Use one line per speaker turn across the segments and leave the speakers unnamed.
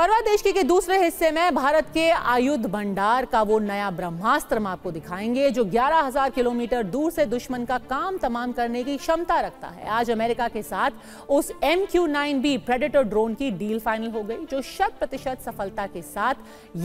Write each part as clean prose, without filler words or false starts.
परवा देश के दूसरे हिस्से में भारत के आयुध भंडार का वो नया ब्रह्मास्त्र हम आपको दिखाएंगे जो 11,000 किलोमीटर दूर से दुश्मन का काम तमाम करने की क्षमता रखता है। आज अमेरिका के साथ उस MQ-9B प्रेडेटर ड्रोन की डील फाइनल हो गई जो 100% सफलता के साथ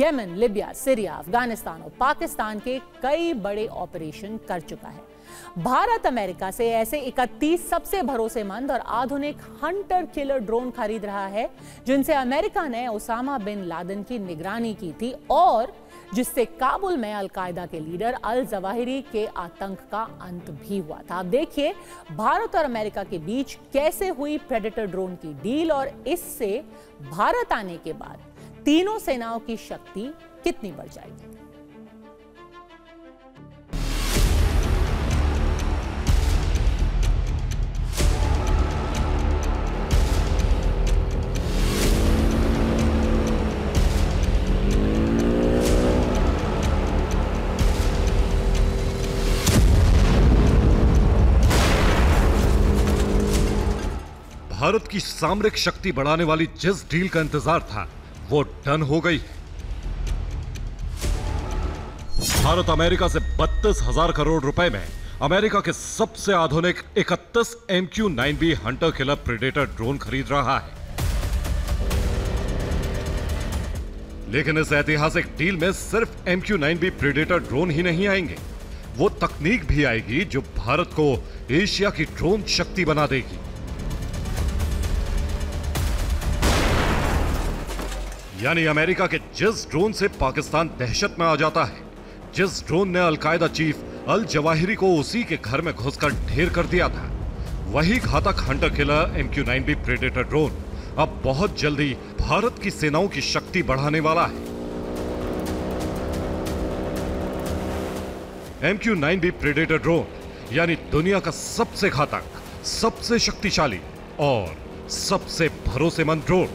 यमन, लिबिया, सीरिया, अफगानिस्तान और पाकिस्तान के कई बड़े ऑपरेशन कर चुका है। भारत अमेरिका से ऐसे 31 सबसे भरोसेमंद और आधुनिक हंटर किलर ड्रोन खरीद रहा है जिनसे अमेरिका ने ओसामा बिन लादेन की निगरानी की थी और जिससे काबुल में अल-कायदा के लीडर अल जवाहिरी के आतंक का अंत भी हुआ था। अब देखिए भारत और अमेरिका के बीच कैसे हुई प्रेडेटर ड्रोन की डील और इससे भारत आने के बाद तीनों सेनाओं की शक्ति कितनी बढ़ जाएगी।
भारत की सामरिक शक्ति बढ़ाने वाली जिस डील का इंतजार था वो डन हो गई। भारत अमेरिका से 32,000 करोड़ रुपए में अमेरिका के सबसे आधुनिक 31 MQ-9B Hunter killer predator drone खरीद रहा है। लेकिन इस ऐतिहासिक डील में सिर्फ MQ-9B प्रेडेटर ड्रोन ही नहीं आएंगे, वो तकनीक भी आएगी जो भारत को एशिया की ड्रोन शक्ति बना देगी। यानी अमेरिका के जिस ड्रोन से पाकिस्तान दहशत में आ जाता है, जिस ड्रोन ने अल-कायदा चीफ अल जवाहिरी को उसी के घर में घुसकर ढेर कर दिया था, वही घातक Hunter killer MQ-9B predator drone अब बहुत जल्दी भारत की सेनाओं की शक्ति बढ़ाने वाला है। MQ-9B प्रेडेटर ड्रोन यानी दुनिया का सबसे घातक, सबसे शक्तिशाली और सबसे भरोसेमंद ड्रोन।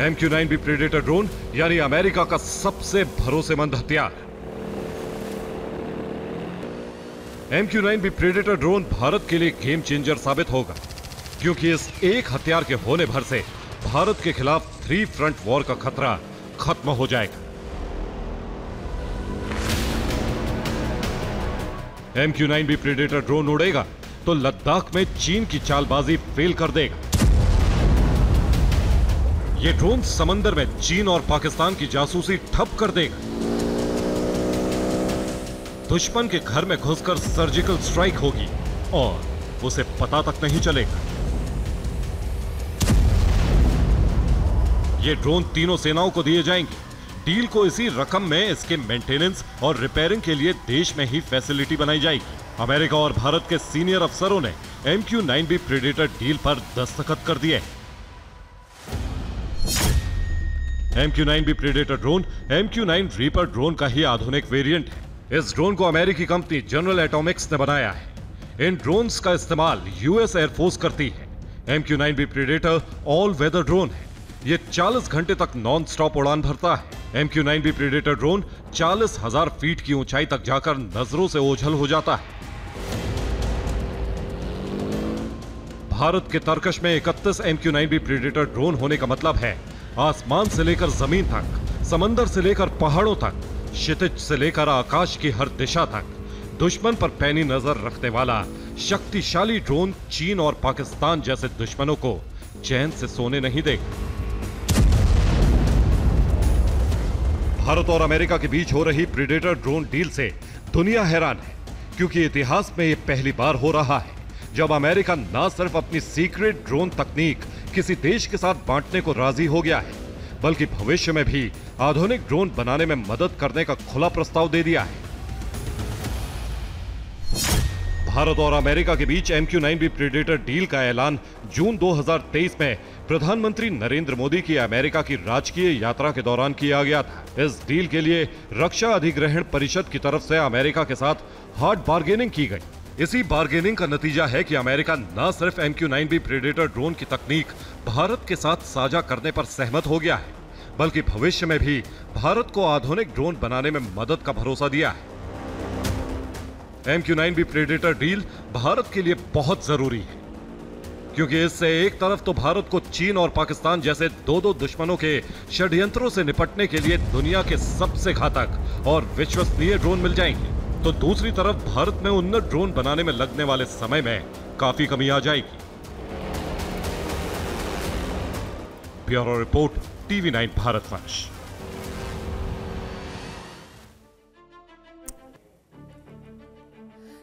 MQ-9B प्रेडेटर ड्रोन यानी अमेरिका का सबसे भरोसेमंद हथियार। MQ-9B प्रेडेटर ड्रोन भारत के लिए गेम चेंजर साबित होगा क्योंकि इस एक हथियार के होने भर से भारत के खिलाफ 3 फ्रंट वॉर का खतरा खत्म हो जाएगा। MQ-9B प्रेडेटर ड्रोन उड़ेगा तो लद्दाख में चीन की चालबाजी फेल कर देगा। ये ड्रोन समंदर में चीन और पाकिस्तान की जासूसी ठप कर देगा। दुश्मन के घर में घुसकर सर्जिकल स्ट्राइक होगी और उसे पता तक नहीं चलेगा। ये ड्रोन तीनों सेनाओं को दिए जाएंगे। डील को इसी रकम में इसके मेंटेनेंस और रिपेयरिंग के लिए देश में ही फैसिलिटी बनाई जाएगी। अमेरिका और भारत के सीनियर अफसरों ने MQ-9B प्रेडेटर डील पर दस्तखत कर दिए। MQ-9B predator drone MQ-9 reaper drone का ही आधुनिक वेरिएंट है। इस ड्रोन को अमेरिकी कंपनी जनरल एटॉमिक्स ने बनाया है। इन ड्रोन्स का इस्तेमाल US एयरफोर्स करती है। MQ-9B predator all weather drone है। यह 40 घंटे तक नॉन स्टॉप उड़ान भरता है। MQ-9B प्रेडेटर ड्रोन 40,000 फीट की ऊंचाई तक जाकर नजरों से ओझल हो जाता है। भारत के तरकश में 31 MQ-9B प्रेडेटर ड्रोन होने का मतलब है आसमान से लेकर जमीन तक, समंदर से लेकर पहाड़ों तक, क्षितिज से लेकर आकाश की हर दिशा तक दुश्मन पर पैनी नजर रखने वाला शक्तिशाली ड्रोन चीन और पाकिस्तान जैसे दुश्मनों को चैन से सोने नहीं देगा। भारत और अमेरिका के बीच हो रही प्रेडेटर ड्रोन डील से दुनिया हैरान है क्योंकि इतिहास में यह पहली बार हो रहा है जब अमेरिका न सिर्फ अपनी सीक्रेट ड्रोन तकनीक किसी देश के साथ बांटने को राजी हो गया है बल्कि भविष्य में भी आधुनिक ड्रोन बनाने में मदद करने का खुला प्रस्ताव दे दिया है। भारत और अमेरिका के बीच MQ-9B प्रेडेटर डील का ऐलान जून 2023 में प्रधानमंत्री नरेंद्र मोदी की अमेरिका की राजकीय यात्रा के दौरान किया गया था। इस डील के लिए रक्षा अधिग्रहण परिषद की तरफ से अमेरिका के साथ हार्ड बार्गेनिंग की गई। इसी बार्गेनिंग का नतीजा है कि अमेरिका न सिर्फ MQ-9B प्रेडेटर ड्रोन की तकनीक भारत के साथ साझा करने पर सहमत हो गया है बल्कि भविष्य में भी भारत को आधुनिक ड्रोन बनाने में मदद का भरोसा दिया है। MQ-9B प्रेडेटर डील भारत के लिए बहुत जरूरी है, क्योंकि इससे एक तरफ तो भारत को चीन और पाकिस्तान जैसे दो दुश्मनों के षड्यंत्रों से निपटने के लिए दुनिया के सबसे घातक और विश्वसनीय ड्रोन मिल जाएंगे, तो दूसरी तरफ भारत में उन्नत ड्रोन बनाने में लगने वाले समय में काफी कमी आ जाएगी। Bureau report, TV9 Bharatvarsh.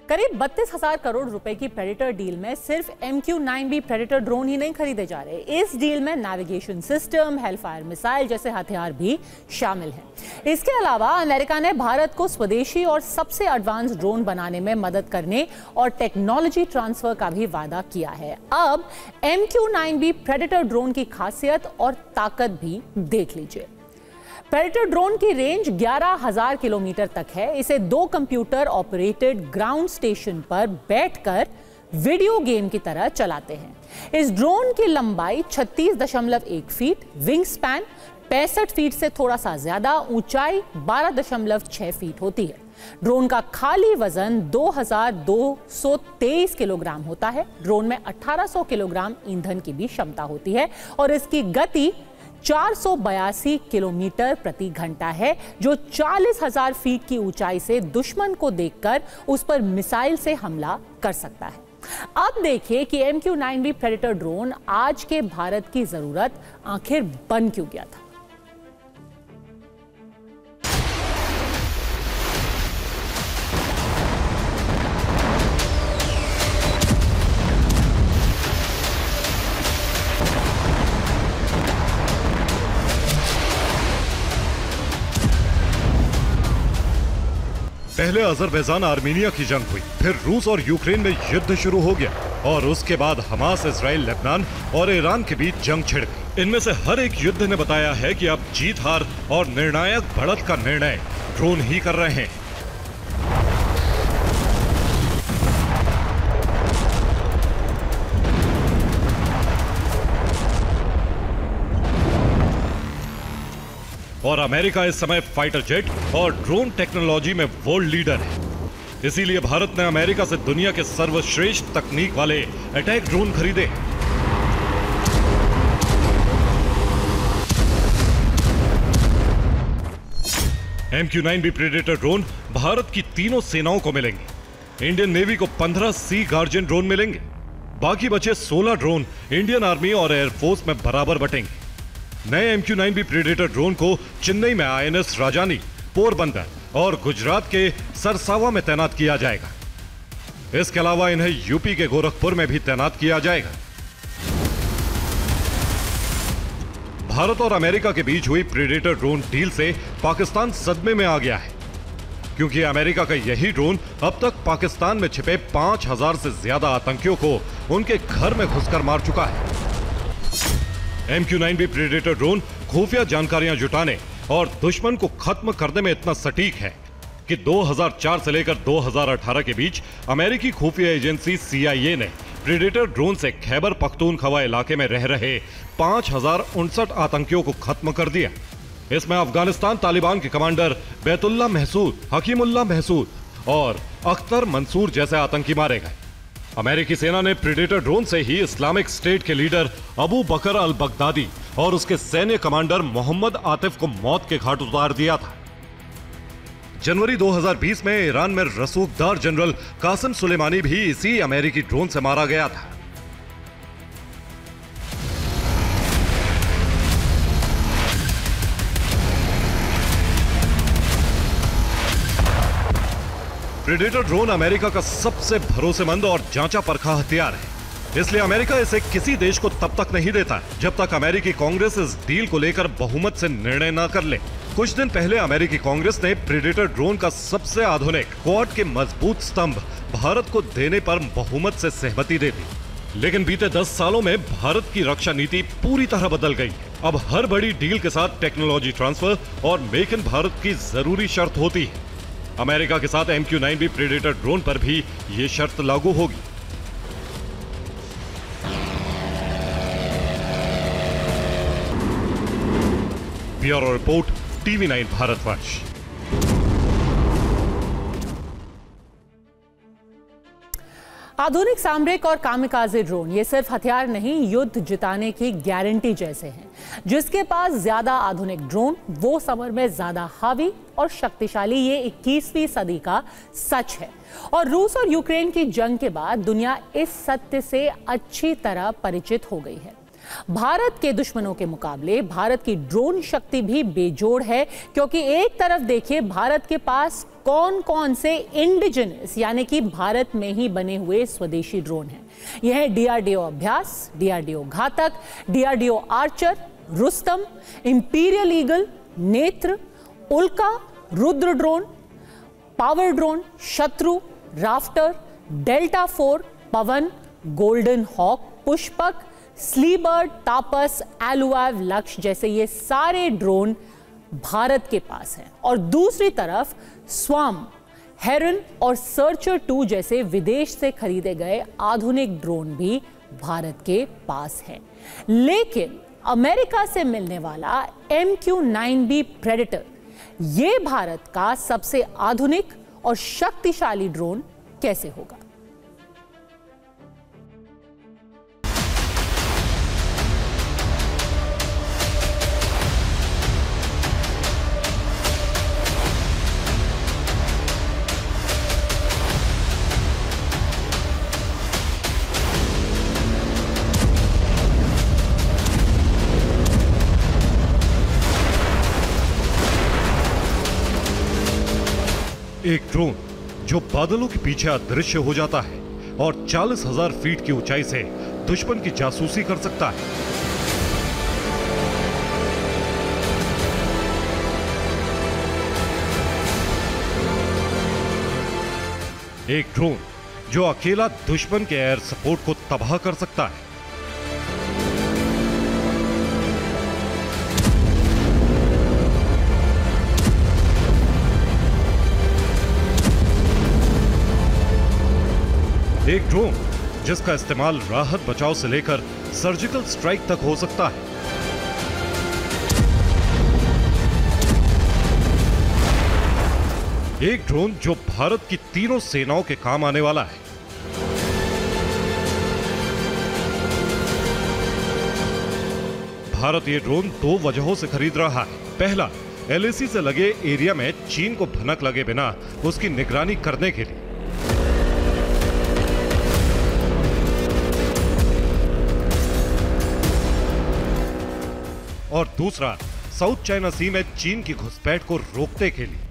करीब 32,000 करोड़ रुपए की प्रेडेटर डील में सिर्फ MQ-9B प्रेडेटर ड्रोन ही नहीं खरीदे जा रहे। इस डील में नेविगेशन सिस्टम, हेलफायर मिसाइल जैसे हथियार भी शामिल हैं। इसके अलावा अमेरिका ने भारत को स्वदेशी और सबसे एडवांस ड्रोन बनाने में मदद करने और टेक्नोलॉजी ट्रांसफर का भी वादा किया है। अब MQ-9B प्रेडेटर ड्रोन की खासियत और ताकत भी देख लीजिए। प्रेडेटर ड्रोन की रेंज 11,000 किलोमीटर तक है। इसे 2 कंप्यूटर ऑपरेटेड ग्राउंड स्टेशन पर बैठकर वीडियो गेम की तरह चलाते हैं। इस ड्रोन की लंबाई 36.1 फीट, विंग स्पैन 65 फीट से थोड़ा सा ज्यादा, ऊंचाई 12.6 फीट होती है। ड्रोन का खाली वजन 2,223 किलोग्राम होता है। ड्रोन में 1,800 किलोग्राम ईंधन की भी क्षमता होती है और इसकी गति 482 किलोमीटर प्रति घंटा है, जो 40,000 फीट की ऊंचाई से दुश्मन को देखकर उस पर मिसाइल से हमला कर सकता है। अब देखिए कि MQ-9B प्रेडेटर ड्रोन आज के भारत की जरूरत आखिर बन क्यों गया था।
पहले अजरबैजान आर्मीनिया की जंग हुई, फिर रूस और यूक्रेन में युद्ध शुरू हो गया और उसके बाद हमास, इजराइल, लेबनान और ईरान के बीच जंग छिड़ गई। इनमें से हर एक युद्ध ने बताया है कि अब जीत हार और निर्णायक बढ़त का निर्णय ड्रोन ही कर रहे हैं। और अमेरिका इस समय फाइटर जेट और ड्रोन टेक्नोलॉजी में वर्ल्ड लीडर है। इसीलिए भारत ने अमेरिका से दुनिया के सर्वश्रेष्ठ तकनीक वाले अटैक ड्रोन खरीदे। MQ-9B प्रेडेटर ड्रोन भारत की तीनों सेनाओं को मिलेंगे। इंडियन नेवी को 15 सी गार्जियन ड्रोन मिलेंगे। बाकी बचे 16 ड्रोन इंडियन आर्मी और एयरफोर्स में बराबर बटेंगे। नए MQ-9B प्रेडेटर ड्रोन को चेन्नई में INS राजानी, पोरबंदर और गुजरात के सरसावा में तैनात किया जाएगा। इसके अलावा इन्हें यूपी के गोरखपुर में भी तैनात किया जाएगा। भारत और अमेरिका के बीच हुई प्रेडेटर ड्रोन डील से पाकिस्तान सदमे में आ गया है, क्योंकि अमेरिका का यही ड्रोन अब तक पाकिस्तान में छिपे 5,000 से ज्यादा आतंकियों को उनके घर में घुसकर मार चुका है। MQ-9B प्रेडेटर ड्रोन खुफिया जानकारियां जुटाने और दुश्मन को खत्म करने में इतना सटीक है कि 2004 से लेकर 2018 के बीच अमेरिकी खुफिया एजेंसी CIA ने प्रेडेटर ड्रोन से खैबर पख्तूनख्वा इलाके में रह रहे 5,059 आतंकियों को खत्म कर दिया। इसमें अफगानिस्तान तालिबान के कमांडर बैतुल्ला महसूद, हकीमुल्लाह महसूद और अख्तर मंसूर जैसे आतंकी मारे गए। अमेरिकी सेना ने प्रेडेटर ड्रोन से ही इस्लामिक स्टेट के लीडर अबू बकर अल बगदादी और उसके सैन्य कमांडर मोहम्मद आतिफ को मौत के घाट उतार दिया था। जनवरी 2020 में ईरान में रसूखदार जनरल कासिम सुलेमानी भी इसी अमेरिकी ड्रोन से मारा गया था। प्रेडेटर ड्रोन अमेरिका का सबसे भरोसेमंद और जांचा परखा हथियार है। इसलिए अमेरिका इसे किसी देश को तब तक नहीं देता जब तक अमेरिकी कांग्रेस इस डील को लेकर बहुमत से निर्णय न कर ले। कुछ दिन पहले अमेरिकी कांग्रेस ने प्रेडेटर ड्रोन का सबसे आधुनिक क्वाड के मजबूत स्तंभ भारत को देने पर बहुमत से सहमति दे दी। लेकिन बीते 10 सालों में भारत की रक्षा नीति पूरी तरह बदल गई। अब हर बड़ी डील के साथ टेक्नोलॉजी ट्रांसफर और मेक इन भारत की जरूरी शर्त होती है। अमेरिका के साथ MQ-9B प्रेडेटर ड्रोन पर भी ये शर्त लागू होगी। Bureau report, TV9 Bharatvarsh.
आधुनिक सामरिक और कामिकाज़े ड्रोन ये सिर्फ हथियार नहीं, युद्ध जिताने की गारंटी जैसे हैं। जिसके पास ज्यादा आधुनिक ड्रोन वो समर में ज्यादा हावी और शक्तिशाली, ये 21वीं सदी का सच है। और रूस और यूक्रेन की जंग के बाद दुनिया इस सत्य से अच्छी तरह परिचित हो गई है। भारत के दुश्मनों के मुकाबले भारत की ड्रोन शक्ति भी बेजोड़ है, क्योंकि एक तरफ देखिए भारत के पास कौन कौन से इंडिजिनस यानी कि भारत में ही बने हुए स्वदेशी ड्रोन हैं। यह है डीआरडीओ अभ्यास, डीआरडीओ घातक, DRDO Archer, Rustam, imperial eagle, नेत्र, उल्का, रुद्र ड्रोन, पावर ड्रोन, शत्रु, राफ्टर, डेल्टा 4, पवन, गोल्डन हॉक, पुष्पक, स्लीबर्ड, तापस, एलुआव, लक्ष्य जैसे ये सारे ड्रोन भारत के पास हैं। और दूसरी तरफ स्वाम, हेरन और सर्चर 2 जैसे विदेश से खरीदे गए आधुनिक ड्रोन भी भारत के पास हैं। लेकिन अमेरिका से मिलने वाला MQ-9B प्रेडेटर ये भारत का सबसे आधुनिक और शक्तिशाली ड्रोन कैसे होगा?
एक ड्रोन जो बादलों के पीछे अदृश्य हो जाता है और 40,000 फीट की ऊंचाई से दुश्मन की जासूसी कर सकता है। एक ड्रोन जो अकेला दुश्मन के एयर सपोर्ट को तबाह कर सकता है। एक ड्रोन जिसका इस्तेमाल राहत बचाव से लेकर सर्जिकल स्ट्राइक तक हो सकता है। एक ड्रोन जो भारत की तीनों सेनाओं के काम आने वाला है। भारत ये ड्रोन 2 वजहों से खरीद रहा है। पहला, LAC से लगे एरिया में चीन को भनक लगे बिना उसकी निगरानी करने के लिए। और दूसरा, साउथ चाइना सी में चीन की घुसपैठ को रोकने के लिए।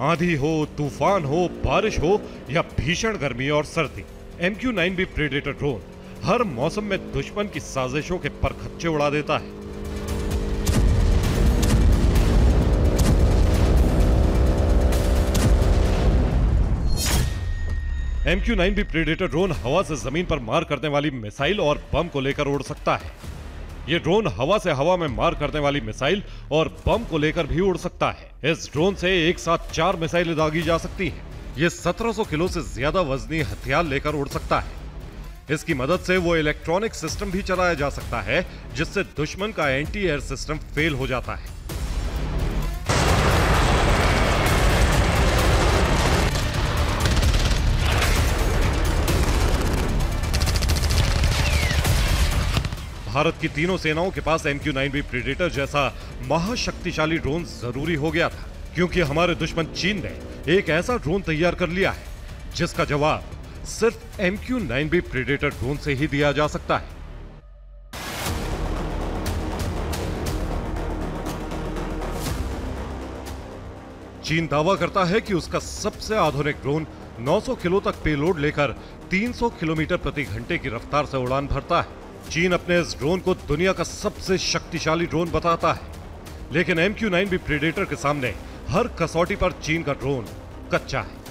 आंधी हो, तूफान हो, बारिश हो या भीषण गर्मी और सर्दी, MQ-9B प्रेडेटर ड्रोन हर मौसम में दुश्मन की साजिशों के परखच्चे उड़ा देता है। MQ-9B प्रेडेटर ड्रोन हवा से जमीन पर मार करने वाली मिसाइल और बम को लेकर उड़ सकता है। यह ड्रोन हवा से हवा में मार करने वाली मिसाइल और बम को लेकर भी उड़ सकता है। इस ड्रोन से एक साथ 4 मिसाइलें दागी जा सकती हैं। यह 1700 किलो से ज्यादा वजनी हथियार लेकर उड़ सकता है। इसकी मदद से वो इलेक्ट्रॉनिक सिस्टम भी चलाया जा सकता है, जिससे दुश्मन का एंटी एयर सिस्टम फेल हो जाता है। भारत की तीनों सेनाओं के पास MQ-9B प्रेडेटर जैसा महाशक्तिशाली ड्रोन जरूरी हो गया था, क्योंकि हमारे दुश्मन चीन ने एक ऐसा ड्रोन तैयार कर लिया है जिसका जवाब सिर्फ MQ-9B प्रेडेटर ड्रोन से ही दिया जा सकता है। चीन दावा करता है कि उसका सबसे आधुनिक ड्रोन 900 किलो तक पेलोड लेकर 300 किलोमीटर प्रति घंटे की रफ्तार से उड़ान भरता है। चीन अपने इस ड्रोन को दुनिया का सबसे शक्तिशाली ड्रोन बताता है, लेकिन MQ-9B प्रेडेटर के सामने हर कसौटी पर चीन का ड्रोन कच्चा है।